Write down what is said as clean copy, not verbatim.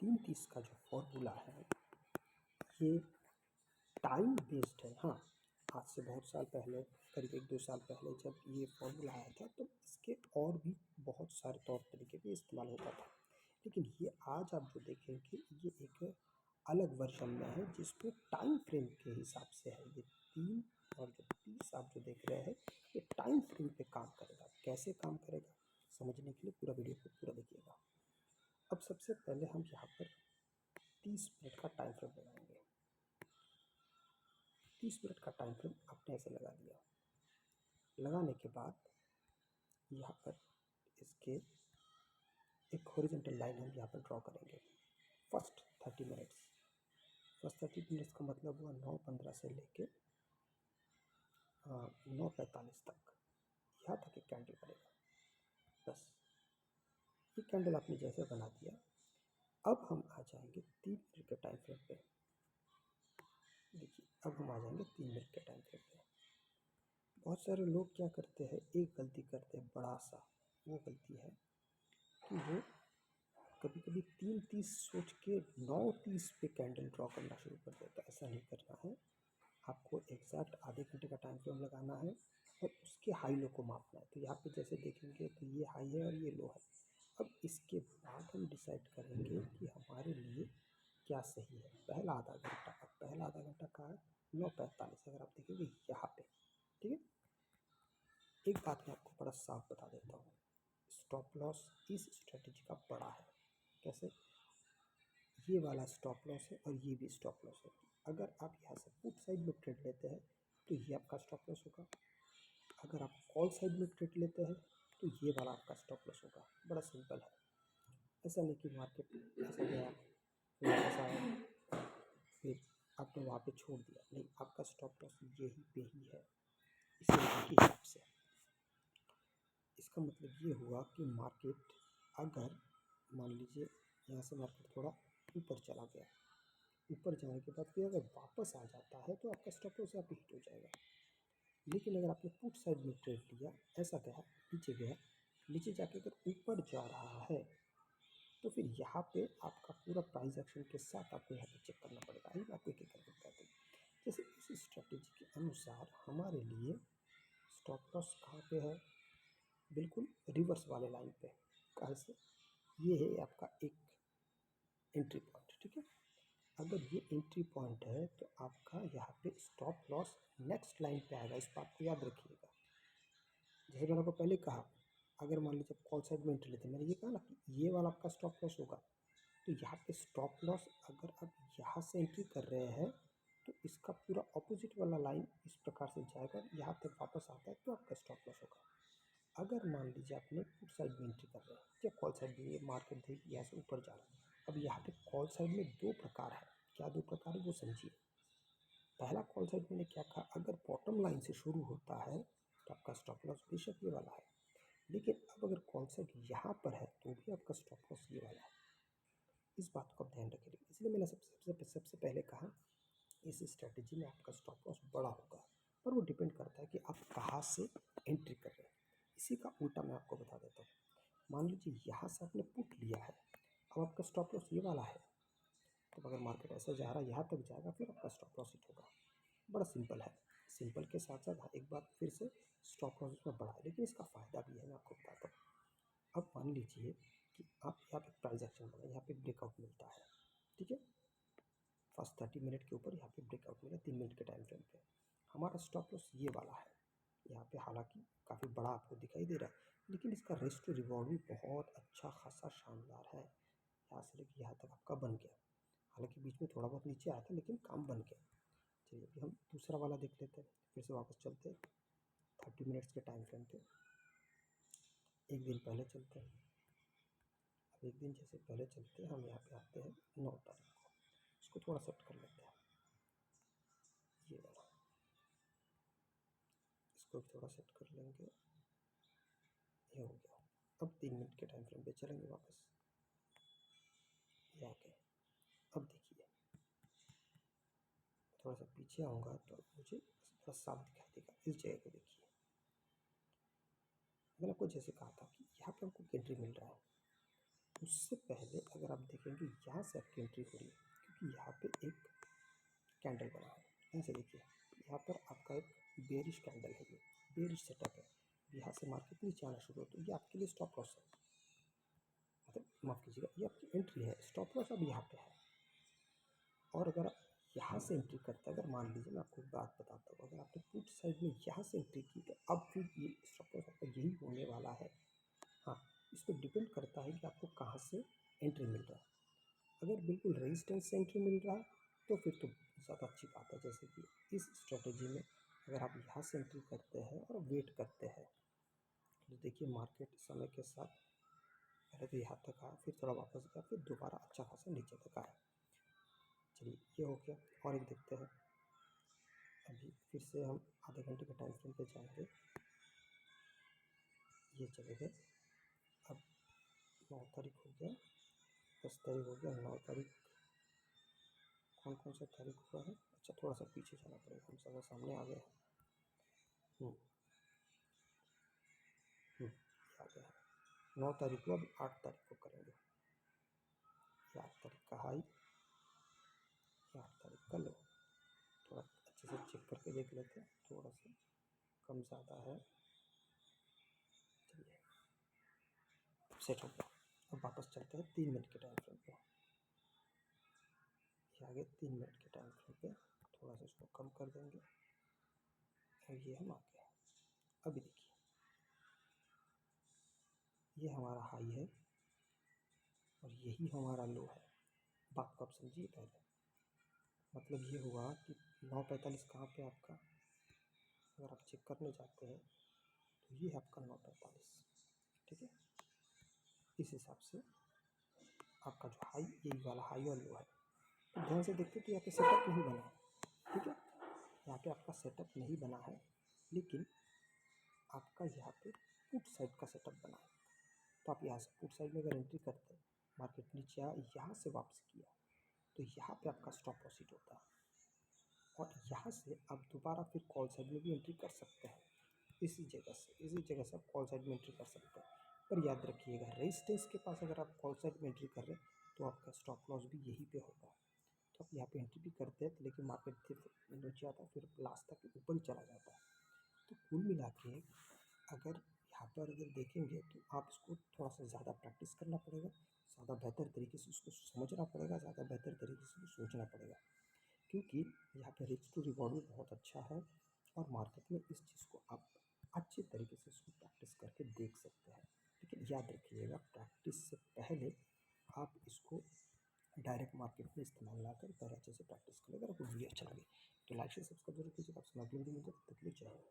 3:30 का जो फॉर्मूला है ये टाइम बेस्ड है। हाँ, आज से बहुत साल पहले, करीब 1-2 साल पहले जब ये फॉर्मूला आया था तो इसके और भी बहुत सारे तौर तरीके भी इस्तेमाल होता था, लेकिन ये आज आप जो देखेंगे ये एक अलग वर्जन में है जिसमें टाइम फ्रेम के हिसाब से है। ये 3 और जो 30 आप जो देख रहे हैं ये टाइम फ्रेम पे काम करेगा। कैसे काम करेगा समझने के लिए पूरा वीडियो को पूरा देखिएगा। अब सबसे पहले हम यहाँ पर 30 मिनट का टाइम फ्रेम लगाएंगे। 30 मिनट का टाइम फ्रेम आपने ऐसे लगा दिया। लगाने के बाद यहाँ पर इसके एक हॉरिजॉन्टल लाइन हम यहाँ पर ड्रॉ करेंगे। फर्स्ट 30 मिनट्स का मतलब हुआ 9:15 से लेके 9:45 तक, यहाँ तक एक कैंडल बनेगा। बस ये कैंडल आपने जैसे बना दिया, अब हम आ जाएंगे 3 मिनट के टाइम फ्रेम पे। देखिए अब हम आ जाएंगे 3 मिनट के टाइम फ्रेम पे। बहुत सारे लोग क्या करते हैं, एक गलती करते हैं बड़ा सा, वो गलती है कि वो कभी कभी 3:30 सोच के 9:30 पे कैंडल ड्रॉ करना शुरू कर देता है। ऐसा नहीं करना है, आपको एग्जैक्ट आधे घंटे का टाइम फ्रेम लगाना है और उसके हाई लो को मापना है। तो यहाँ पे जैसे देखेंगे तो ये हाई है और ये लो है। अब इसके बाद हम डिसाइड करेंगे कि हमारे लिए क्या सही है। पहला आधा घंटा का है 9:45, अगर आप देखेंगे यहाँ पे, ठीक है। एक बात मैं आपको बड़ा साफ बता देता हूँ, स्टॉप लॉस इस स्ट्रेटेजी का बड़ा है। कैसे? ये वाला स्टॉप लॉस है और ये भी स्टॉप लॉस है। अगर आप यहाँ से पुट साइड में ट्रेड लेते हैं तो ये आपका स्टॉप लॉस होगा। अगर आप कॉल साइड में ट्रेड लेते हैं तो ये वाला आपका स्टॉप लॉस होगा। बड़ा सिंपल है। ऐसा नहीं कि मार्केट ऐसा गया फिर ऐसा आया फिर आपने वहाँ पे छोड़ दिया, नहीं, आपका स्टॉप लॉस यही पे ही है इसी के हिसाब से। इसका मतलब ये हुआ कि मार्केट अगर मान लीजिए यहाँ से मार्केट थोड़ा ऊपर चला गया, ऊपर जाने के बाद फिर अगर वापस आ जाता है तो आपका स्टॉप लॉस यहाँ पे हिट हो जाएगा। लेकिन अगर आपने पुट साइड में ट्रेड लिया, ऐसा गया गया, नीचे जाके अगर ऊपर जा रहा है तो फिर यहाँ पे आपका पूरा प्राइस एक्शन के साथ आपको यहाँ पे चेक करना पड़ेगा। आइए मैं आपको एक एक करके बताता हूँ। जैसे इस स्ट्रेटेजी के अनुसार हमारे लिए स्टॉप लॉस कहाँ पे है, बिल्कुल रिवर्स वाले लाइन पे। कहाँ से? ये है आपका एक एंट्री पॉइंट, ठीक है। अगर ये एंट्री पॉइंट है तो आपका यहाँ पे स्टॉप लॉस नेक्स्ट लाइन पे आएगा। इस बात को याद रखिएगा। जैसे मैंने आपको पहले कहा, अगर मान लीजिए आप कॉल साइड में एंट्री लेते हैं, मैंने ये कहा ना कि ये वाला आपका स्टॉप लॉस होगा, तो यहाँ पे स्टॉप लॉस अगर आप यहाँ से एंट्री कर रहे हैं तो इसका पूरा ऑपोजिट वाला लाइन इस प्रकार से जाएगा, यहाँ तक वापस आता है तो आपका स्टॉप लॉस होगा। अगर मान लीजिए आपने पुट साइड में एंट्री कर रहे हैं या कॉल साइड में, ये मार्केट देखिए यहाँ से ऊपर जा रहा है। अब यहाँ पे कॉल साइड में 2 प्रकार है। क्या 2 प्रकार है वो समझिए। पहला कॉल साइड मैंने क्या कहा, अगर बॉटम लाइन से शुरू होता है तो आपका स्टॉप लॉस बेशक ये वाला है, लेकिन अब अगर कॉल साइड यहाँ पर है तो भी आपका स्टॉप लॉस ये वाला है। इस बात को आप ध्यान रखिए। इसलिए मैंने सबसे पहले कहा इस स्ट्रेटेजी में आपका स्टॉप लॉस बड़ा होगा, पर वो डिपेंड करता है कि आप कहाँ से एंट्री कर रहे हैं। इसी का उल्टा मैं आपको बता देता हूँ। मान लीजिए यहाँ से आपने पुट लिया है, अब आपका स्टॉप लॉस ये वाला है, तो अगर मार्केट ऐसा जा रहा है यहाँ तक जाएगा फिर आपका स्टॉप लॉस हिट होगा। बड़ा सिंपल है। सिंपल के साथ साथ हाँ, एक बात फिर से, स्टॉप लॉस इसमें बड़ा है लेकिन इसका फ़ायदा भी है, मैं आपको बताता हूँ। अब मान लीजिए कि आप यहाँ पे प्राइस एक्शन बना, यहाँ पे ब्रेकआउट मिलता है, ठीक है। फर्स्ट 30 मिनट के ऊपर यहाँ पे ब्रेकआउट मिला 3 मिनट के टाइम फ्रेम पे। हमारा स्टॉप लॉस ये वाला है यहाँ पे, हालांकि काफ़ी बड़ा आपको दिखाई दे रहा है लेकिन इसका रिस्क टू रिवॉर्ड भी बहुत अच्छा खासा शानदार है। यहाँ से लेकर यहाँ तक आपका बन गया, हालांकि बीच में थोड़ा बहुत नीचे आया था लेकिन काम बन गया। चलिए अभी हम दूसरा वाला देख लेते हैं, फिर से वापस चलते हैं 30 मिनट्स के टाइम फ्रेम पे। एक दिन पहले चलते हैं। अब एक दिन जैसे पहले चलते हैं, हम यहाँ पे आते हैं 9 तारीख को, इसको थोड़ा सेट कर लेते हैं, ये वाला, इसको भी थोड़ा सेट कर लेंगे, ये हो गया। अब 3 मिनट के टाइम फ्रेम पे चलेंगे वापस, ये आ गए। अब देखिए थोड़ा सा पीछे आऊँगा तो मुझे थोड़ा साफ दिखाई देगा। इस जगह को देखिए, मैंने आपको जैसे कहा था कि यहाँ पे हमको एंट्री मिल रहा है, उससे पहले अगर आप देखेंगे यहाँ से आपकी एंट्री हो रही है, क्योंकि यहाँ पे एक कैंडल बना है। यहाँ से देखिए, यहाँ पर आपका एक बेरिश कैंडल है, ये बेरिश सेटअप है। यहाँ से मार्केट नीचे आना शुरू हो तो ये आपके लिए स्टॉप लॉस है, मतलब माफ़ कीजिएगा, ये आपकी एंट्री है। स्टॉप लॉस अब यहाँ पे है। और अगर आप यहाँ से एंट्री करते हैं, अगर मान लीजिए, मैं आपको एक बात बताता हूँ, अगर आपने पुट साइड में यहाँ से एंट्री की तो अब फिर ये स्टॉप लॉस आपका यही होने वाला है। हाँ, इस पर डिपेंड करता है कि आपको कहाँ से एंट्री मिल रहा है। अगर बिल्कुल रेजिस्टेंस से एंट्री मिल रहा है तो फिर तो ज़्यादा अच्छी बात है। जैसे कि इस स्ट्रेटजी में अगर आप यहाँ से एंट्री करते हैं और वेट करते हैं तो देखिए मार्केट समय के साथ पहले तो यहाँ तक आया, फिर थोड़ा वापस गया, फिर दोबारा अच्छा खासा नीचे तक आया। चलिए, ये हो गया। और एक देखते हैं, अभी फिर से हम आधे घंटे के टाइम फ्रेम पे जाएंगे। ये चले गए। अब 9 तारीख हो गया, 10 तारीख हो गया, 9 तारीख, कौन कौन सा तारीख हुआ है? अच्छा, थोड़ा सा पीछे जाना पड़ेगा, हम ज़्यादा सामने आ गए हैं। हम्म, आ गया है। 9 तारीख को, अब 8 तारीख को करेंगे। ये 8 तारीख का हाई, ये 8 तारीख का लो। थोड़ा अच्छे से चेक करके देख लेते हैं, थोड़ा सा कम ज़्यादा है। चलिए, सेट हो गया। अब वापस चलते हैं 3 मिनट के टाइम फ्रेम पे। ये आगे 3 मिनट के टाइम फ्रेम पे थोड़ा सा इसको कम कर देंगे और ये हम आ गए। अभी देखिए, ये हमारा हाई है और यही हमारा लो है। बात को आप समझिए पहले। मतलब ये हुआ कि 9:45 कहाँ पे आपका, अगर आप चेक करने जाते हैं तो ये है आपका 9:45, ठीक है। इस हिसाब से आपका जो हाई, यही वाला हाई और लो है। तो ध्यान से देखते तो यहाँ पे सेटअप नहीं बना है, ठीक है। यहाँ पे आपका सेटअप नहीं बना है, लेकिन आपका यहाँ पे पुट साइड का सेटअप बना है। तो आप यहाँ से पुट साइड में अगर एंट्री करते हैं, मार्केट नीचे आया, यहाँ से वापस किया, तो यहाँ पे आपका स्टॉप लॉस हिट होता है। और यहाँ से आप दोबारा फिर कॉल साइड में भी एंट्री कर सकते हैं। इसी जगह से आप कॉल साइड में एंट्री कर सकते हैं। पर याद रखिएगा, रेजिस्टेंस के पास अगर आप कॉल साइड में एंट्री कर रहे हैं तो आपका स्टॉप लॉस भी यहीं पे होगा। तो आप यहाँ पे एंट्री भी करते हैं, तो लेकिन मार्केट फिर नीचे आता है, फिर लास्ट तक ऊपर ही चला जाता है। तो कुल मिला के अगर यहाँ पर अगर देखेंगे तो आप इसको थोड़ा सा ज़्यादा प्रैक्टिस करना पड़ेगा, ज़्यादा बेहतर तरीके से उसको समझना पड़ेगा, ज़्यादा बेहतर तरीके से सोचना पड़ेगा। क्योंकि यहाँ पे रिस्क टू रिवॉर्ड भी बहुत अच्छा है और मार्केट में इस चीज़ को आप अच्छे तरीके से इसको प्रैक्टिस करके देख सकते हैं। लेकिन याद रखिएगा, प्रैक्टिस से पहले आप इसको डायरेक्ट मार्केट में इस्तेमाल ना कर, पहले अच्छे से प्रैक्टिस करें। अगर आपको वीडियो अच्छा लगे तो लाइक से सब्सक्राइब जरूर कीजिएगा। आपसे मैं अगली वीडियो में मिलते हैं, तब तक के लिए जय हिंद।